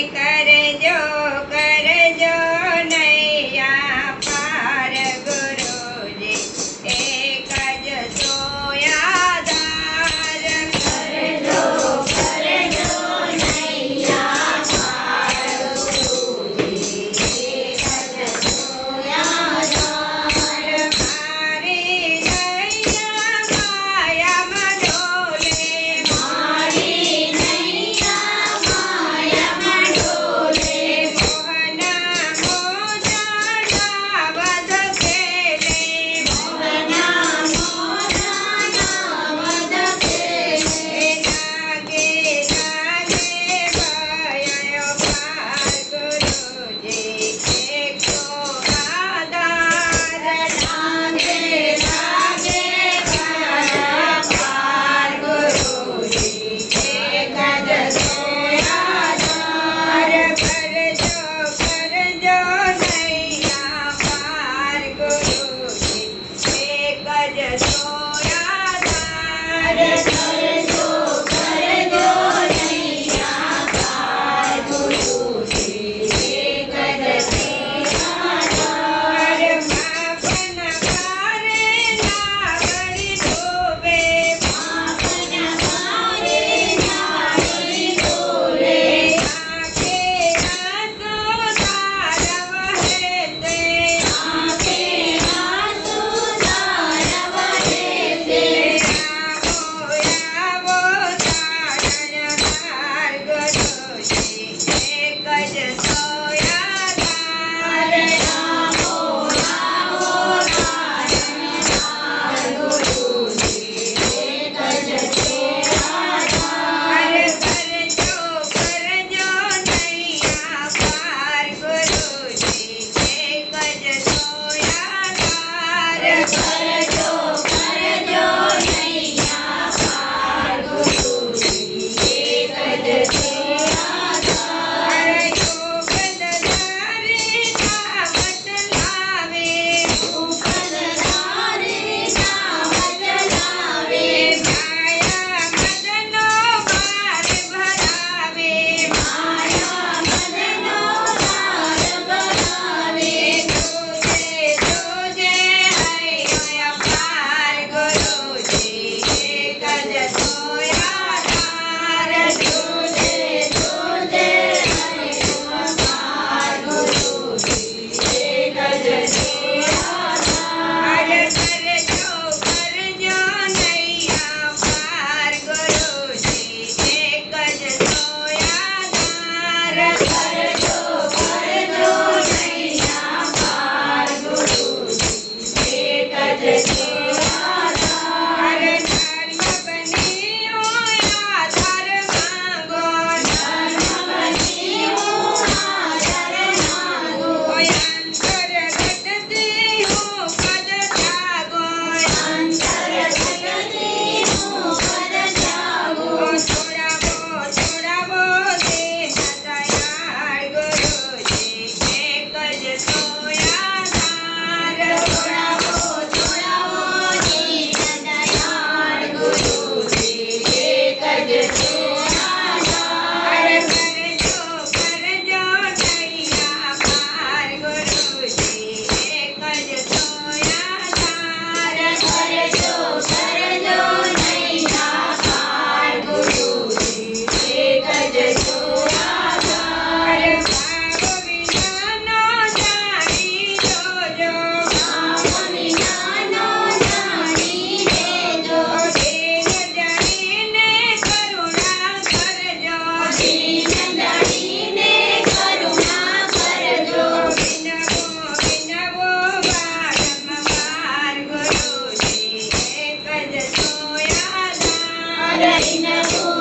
કરજો કરજો નૈયા પાર ગુરુજી એક જ સોયાદાર કરજો કરજો નૈયા પાર ગુરુજી એક જ સોયાદાર મારી નૈયા માયામાં ડોલે મારી નૈયા માયામાં ડોલે મોહના મોજાના વધ ખેલે મોહના મોજાના વધ ખેલે લાગે લાગે ભયો પાર ગુરુજી એક સોયાદાર લાગે લાગે ભયો પાર ગુરુજી એક જ સોયાદાર કરજો કરજો નૈયા પાર ગુરુજી એક જ સોયાદાર કરજો કરજો નૈયા પાર ગુરુજી એક જ સોયાદાર માપના ભારે નાવડી ડૂબે માપના ભારે નાવડી ડૂબે આંખે આંસુ તારા વહે તે આંખે આંસુ તારા વહે તે આવો તારણ હાર ગુરુજી એક જ સોયાદાર આવો તારણ હાર ગુરુજી એક જ સોયાદાર કરજો કરજો નૈયા પાર ગુરુજી એક જ સોયાદાર કરજો કરજો નૈયા પાર ગુરુજી એક જ સોયાદાર યોગ દધારે દાવત લાવે યોગ દધારે દાવત લાવે માયા મદનો બાર ભરાવે માયા મદનો બાર ભરાવે જોજે જોજે હૈયા પાર ગુરુજી એક જ સોયાદાર જોજે જોજે હૈયા પાર ગુરુજી એક જ સોયાદાર કરજો કરજો નૈયા પાર ગુરુજી એક જ સોયાદાર કરજો કરજો નૈયા પાર ગુરુજી એક જ સોયાદાર ધર્મ બની હોય આધાર માંગો ધર્મ બની હોય આધાર માંગો અંતર ઘટતી હું પદ ત્યાગો અંતર ઘટતી હું પદ ત્યાગો છોડાવો છોડાવો દેહ દયાળ ગુરુજી એક જ સોયાદાર છોડાવો છોડાવો દેહ દયાળ ગુરુજી એક જ સોયાદાર કરજો કરજો નૈયા પાર ગુરુજી એક જ સોયાદાર કરજો કરજો નૈયા પાર ગુરુજી એક જ સોયાદાર ભાવ વિનાનો જાણી જોજો ભાવ વિનાનો જાણી લેજો દીન જાણીને કરુણા કરજો દીન જાણીને કરુણા કરજો વિનવો વિનવો વારંવાર ગુરુજી એક જ સોયાદાર વિનવો